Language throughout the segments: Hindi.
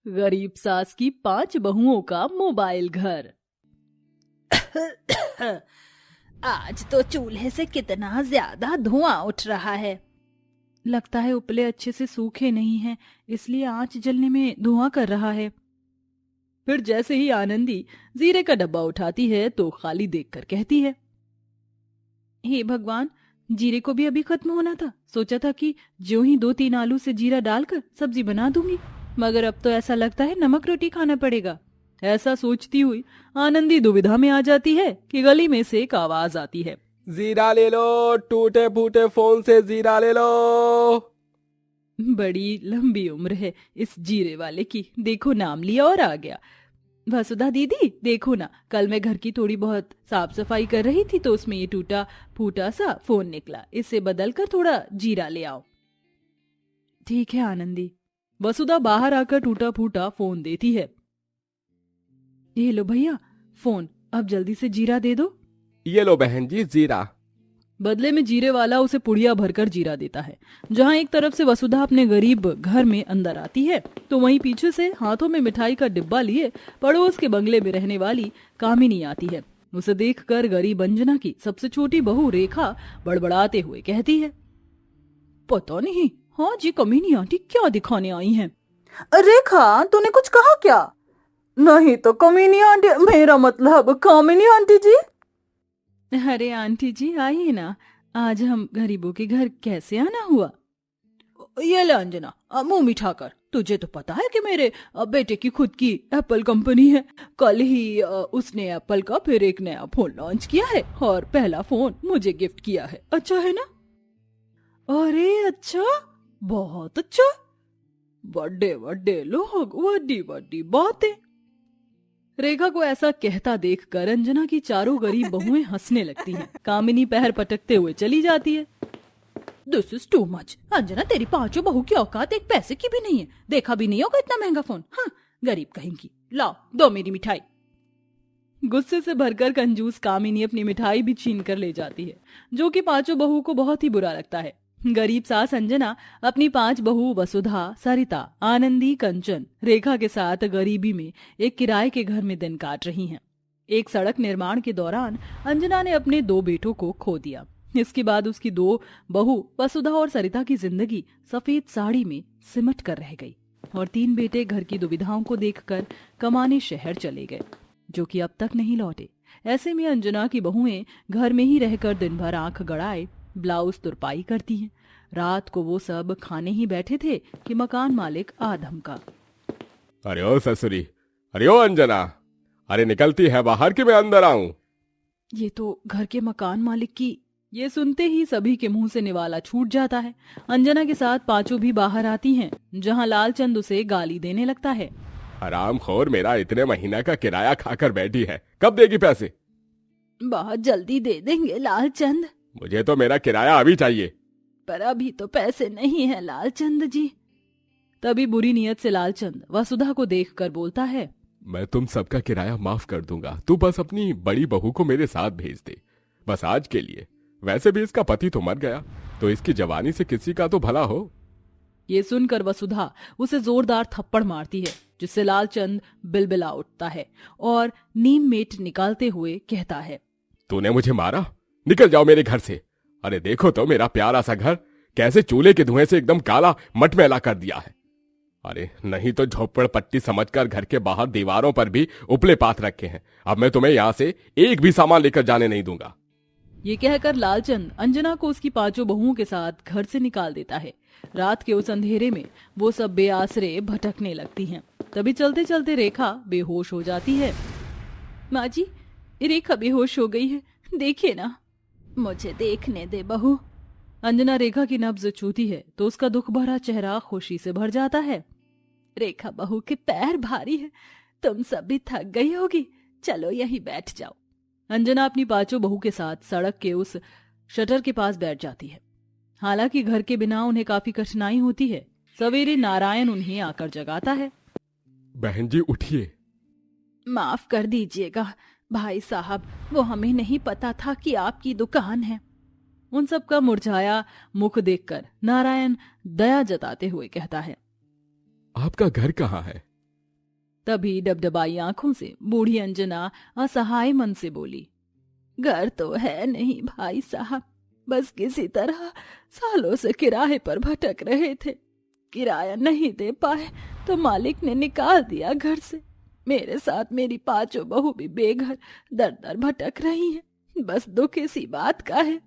गरीब सास की 5 बहुओं का मोबाइल घर। आज तो चूल्हे से कितना ज्यादा धुआं उठ रहा है। लगता है उपले अच्छे से सूखे नहीं हैं, इसलिए आंच जलने में धुआं कर रहा है। फिर जैसे ही आनंदी जीरे का डब्बा उठाती है तो खाली देखकर कहती है, हे भगवान, जीरे को भी अभी खत्म होना था। सोचा था कि जो ही 2-3 आलू से जीरा डालकर सब्जी बना दूंगी, मगर अब तो ऐसा लगता है नमक रोटी खाना पड़ेगा। ऐसा सोचती हुई आनंदी दुविधा में आ जाती है कि गली में से एक आवाज आती है, जीरा ले लो, टूटे फूटे फोन से जीरा ले लो। बड़ी लंबी उम्र है इस जीरे वाले की, देखो नाम लिया और आ गया। वसुधा दीदी देखो ना, कल मैं घर की थोड़ी बहुत साफ सफाई कर रही थी तो उसमें ये टूटा फूटा सा फोन निकला, इसे बदल कर थोड़ा जीरा ले आओ। ठीक है आनंदी। वसुधा बाहर आकर टूटा फूटा फोन देती है। ये लो भैया फोन, अब जल्दी से जीरा दे दो। ये लो बहन जी जीरा। बदले में जीरे वाला उसे पुड़िया भरकर जीरा देता है। जहां एक तरफ से वसुधा अपने गरीब घर में अंदर आती है तो वहीं पीछे से हाथों में मिठाई का डिब्बा लिए पड़ोस के बंगले में रहने वाली कामिनी आती है। उसे देखकर गरीब अंजना की सबसे छोटी बहू रेखा बड़बड़ाते हुए कहती है, पता नहीं हाँ जी कमीनी आंटी क्या दिखाने आई हैं। रेखा, तूने कुछ कहा क्या? नहीं तो कमीनी आंटी, मेरा मतलब कामिनी आंटी जी। अरे आंटी जी आइए ना, आज हम गरीबों के घर कैसे आना हुआ। ये ले अंजना, मुंह मीठा कर। तुझे तो पता है कि मेरे बेटे की खुद की एप्पल कंपनी है। कल ही उसने एप्पल का फिर एक नया फोन लॉन्च किया है और पहला फोन मुझे गिफ्ट किया है। अच्छा है ना? अरे अच्छा, बहुत अच्छा। बड़े बड़े लोग, बड़ी बड़ी बातें। रेखा को ऐसा कहता देखकर अंजना की चारों गरीब बहुएं हंसने लगती हैं। कामिनी पैर पटकते हुए चली जाती है। This is too much. Anjana, तेरी 5 बहू की औकात एक पैसे की भी नहीं है। देखा भी नहीं होगा इतना महंगा फोन। हाँ, गरीब कहेंगी। लाओ दो मेरी मिठाई। गुस्से से भरकर कंजूस कामिनी अपनी मिठाई भी छीन कर ले जाती है, जो कि 5 बहू को बहुत ही बुरा लगता है। गरीब सास अंजना अपनी 5 बहू वसुधा, सरिता, आनंदी, कंचन, रेखा के साथ गरीबी में एक किराए के घर में दिन काट रही हैं। एक सड़क निर्माण के दौरान अंजना ने अपने 2 बेटों को खो दिया। इसके बाद उसकी 2 बहू वसुधा और सरिता की जिंदगी सफेद साड़ी में सिमट कर रह गई और 3 बेटे घर की दुविधाओं को देखकर कमाने शहर चले गए, जो कि अब तक नहीं लौटे। ऐसे में अंजना की बहुएं घर में ही रहकर दिन भर आंख गड़ाए ब्लाउज तुरपाई करती हैं। रात को वो सब खाने ही बैठे थे कि मकान मालिक आ धमका। अरे ओ ससुरी, अरे ओ अंजना, अरे निकलती है बाहर कि मैं अंदर आऊं? ये तो घर के मकान मालिक की। ये सुनते ही सभी के मुंह से निवाला छूट जाता है। अंजना के साथ 5 भी बाहर आती हैं, जहां लालचंद उसे गाली देने लगता है। हरामखोर, मेरा इतने महीना का किराया खाकर बैठी है, कब देगी पैसे? बहुत जल्दी दे देंगे लालचंद। मुझे तो मेरा किराया अभी चाहिए। पर अभी तो पैसे नहीं है लालचंद जी। तभी बुरी नियत से लालचंद वसुधा को देखकर बोलता है, मैं तुम सबका किराया माफ कर दूंगा, तू बस अपनी बड़ी बहू को मेरे साथ भेज दे, बस आज के लिए। वैसे भी इसका पति तो मर गया, तो इसकी जवानी से किसी का तो भला हो। ये सुनकर वसुधा उसे जोरदार थप्पड़ मारती है, जिससे लालचंद बिलबिला उठता है और नीम मेट निकालते हुए कहता है, तूने मुझे मारा? निकल जाओ मेरे घर से। अरे देखो तो मेरा प्यारा सा घर कैसे चूल्हे के धुएं से एकदम काला मटमैला कर दिया है। अरे नहीं तो झोपड़ पट्टी समझकर घर के बाहर दीवारों पर भी उपले पात रखे हैं। अब मैं तुम्हें यहाँ से एक भी सामान लेकर जाने नहीं दूंगा। ये कहकर लालचंद अंजना को उसकी 5 बहुओं के साथ घर से निकाल देता है। रात के उस अंधेरे में वो सब बेआसरे भटकने लगती हैं। तभी चलते चलते रेखा बेहोश हो जाती है। माँ जी, रेखा बेहोश हो गई है, देखिए ना। मुझे देखने दे बहू। अंजना रेखा की नब्ज छूती है तो उसका दुख भरा चेहरा खुशी से भर जाता है। रेखा बहू के पैर भारी है, तुम सब भी थक गई होगी, चलो यहीं बैठ जाओ। अंजना अपनी 5 बहू के साथ सड़क के उस शटर के पास बैठ जाती है। हालांकि घर के बिना उन्हें काफी कठिनाई होती है। सवेरे नारायण उन्हें आकर जगाता है। बहन जी उठिए। माफ कर दीजिएगा भाई साहब, वो हमें नहीं पता था कि आपकी दुकान है। उन सब का मुरझाया मुख देखकर नारायण दया जताते हुए कहता है, आपका घर कहाँ है? तभी डबडबाई आंखों से बूढ़ी अंजना असहाय मन से बोली, घर तो है नहीं भाई साहब, बस किसी तरह सालों से किराए पर भटक रहे थे। किराया नहीं दे पाए तो मालिक ने निकाल दिया घर से। मेरे साथ मेरी 5 बहू भी बेघर दर दर भटक रही हैं। बस दुख इसी बात का है।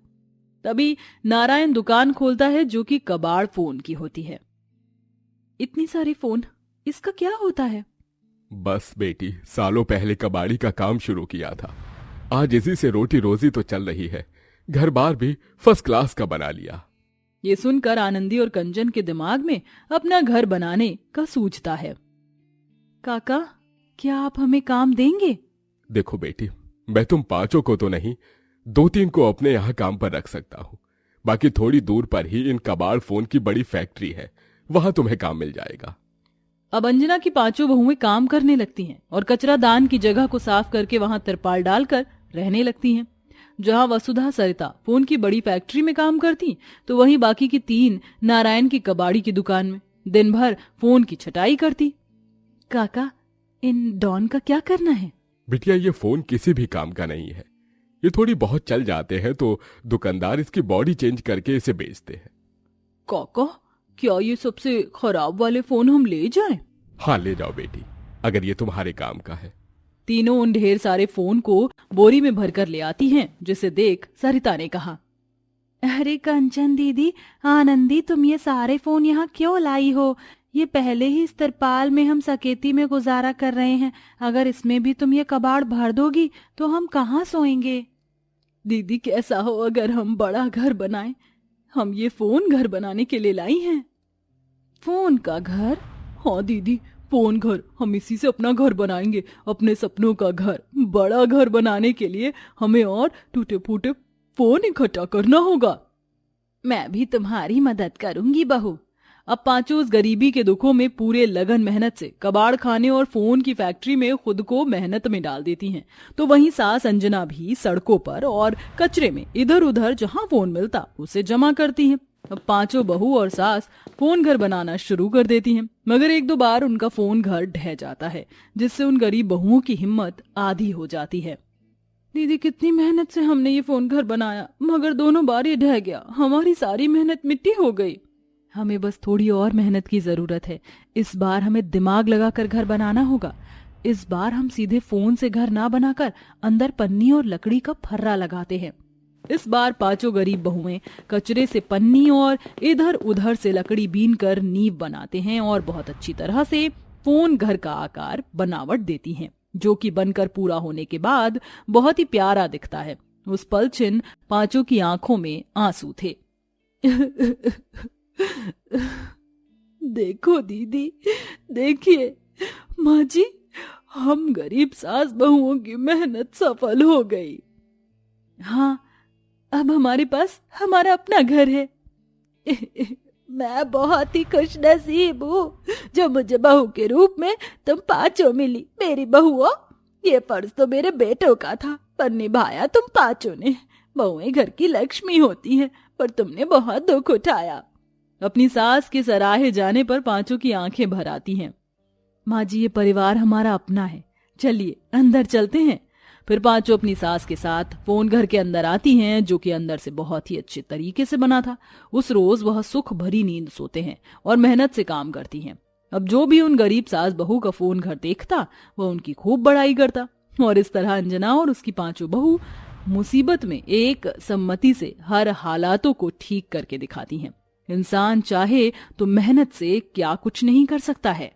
तभी नारायण दुकान खोलता है जो कि कबाड़ फोन की होती है। इतनी सारी फोन, इसका क्या होता है? बस बेटी, सालों पहले कबाड़ी का काम शुरू किया था। आज इसी से रोटी रोजी तो चल रही है। घर बार भी फर्स्ट क्लास का बना लिया। ये सुनकर आनंदी और कंचन के दिमाग में अपना घर बनाने का सूझता है। काका, क्या आप हमें काम देंगे? देखो बेटी, मैं तुम 5 को तो नहीं, 2-3 को अपने यहाँ काम पर रख सकता हूँ। बाकी थोड़ी दूर पर ही इन कबाड़ फोन की बड़ी फैक्ट्री है, वहां तुम्हें काम मिल जाएगा। अब अंजना की 5 बहुएं काम करने लगती हैं और कचरा दान की जगह को साफ करके वहां तिरपाल डालकर रहने लगती हैं। जहां वसुधा सरिता फोन की बड़ी फैक्ट्री में काम करती, तो वहीं बाकी की 3 नारायण की कबाड़ी की दुकान में दिन भर फोन की छटाई करती। काका, इन डॉन का क्या करना है? बिटिया, ये फोन किसी भी काम का नहीं है। ये थोड़ी बहुत चल जाते हैं तो दुकानदार इसकी बॉडी चेंज करके इसे बेचते हैं। काका, क्या ये सबसे खराब वाले फोन हम ले जाएं? हाँ, ले जाओ बेटी, अगर ये तुम्हारे काम का है। तीनों उन ढेर सारे फोन को बोरी में भरकर ले आती हैं, जिसे देख सरिता ने कहा, अरे कंचन दीदी, आनंदी, तुम ये सारे फोन यहाँ क्यों लाई हो? ये पहले ही इस तिरपाल में हम सकेती में गुजारा कर रहे हैं। अगर इसमें भी तुम ये कबाड़ भर दोगी तो हम कहाँ सोएंगे? दीदी, कैसा हो अगर हम बड़ा घर बनाएं? हम ये फोन घर बनाने के लिए लाई हैं। फोन का घर? हाँ दीदी, फोन घर। हम इसी से अपना घर बनाएंगे, अपने सपनों का घर। बड़ा घर बनाने के लिए हमें और टूटे फूटे फोन इकट्ठा करना होगा। मैं भी तुम्हारी मदद करूंगी बहू। अब 5 उस गरीबी के दुखों में पूरे लगन मेहनत से कबाड़ खाने और फोन की फैक्ट्री में खुद को मेहनत में डाल देती हैं। तो वहीं सास अंजना भी सड़कों पर और कचरे में इधर उधर जहां फोन मिलता उसे जमा करती हैं। अब 5 बहू और सास फोन घर बनाना शुरू कर देती हैं, मगर 1-2 बार उनका फोन घर ढह जाता है, जिससे उन गरीब बहुओं की हिम्मत आधी हो जाती है। दीदी, कितनी मेहनत से हमने ये फोन घर बनाया, मगर दोनों बार ये ढह गया। हमारी सारी मेहनत मिट्टी हो गई। हमें बस थोड़ी और मेहनत की जरूरत है। इस बार हमें दिमाग लगाकर घर बनाना होगा। इस बार हम सीधे फोन से घर ना बनाकर अंदर पन्नी और लकड़ी का फर्रा लगाते हैं। इस बार 5 गरीब बहुएं कचरे से पन्नी और इधर उधर से लकड़ी बीन कर नींव बनाते हैं और बहुत अच्छी तरह से फोन घर का आकार बनावट देती हैं, जो कि बनकर पूरा होने के बाद बहुत ही प्यारा दिखता है। उस पल छिन 5 की आंखों में आंसू थे। देखो दीदी, देखिए माँ जी, हम गरीब सास बहुओं की मेहनत सफल हो गई। हाँ, अब हमारे पास हमारा अपना घर है। मैं बहुत ही खुशनसीब हूँ जो मुझे बहू के रूप में तुम 5 मिली। मेरी बहुओं, ये फर्ज तो मेरे बेटों का था, पर निभाया तुम 5 ने। बहुएं घर की लक्ष्मी होती हैं, पर तुमने बहुत दुख उठाया। अपनी सास के सराहे जाने पर 5 की आंखें भर आती हैं। माँ जी, ये परिवार हमारा अपना है, चलिए अंदर चलते हैं। फिर 5 अपनी सास के साथ फोन घर के अंदर आती हैं, जो कि अंदर से बहुत ही अच्छे तरीके से बना था। उस रोज वह सुख भरी नींद सोते हैं और मेहनत से काम करती हैं। अब जो भी उन गरीब सास बहू का फोन घर देखता, वह उनकी खूब बड़ाई करता। और इस तरह अंजना और उसकी 5 बहू मुसीबत में एक सम्मति से हर हालातों को ठीक करके दिखाती हैं। इंसान चाहे तो मेहनत से क्या कुछ नहीं कर सकता है।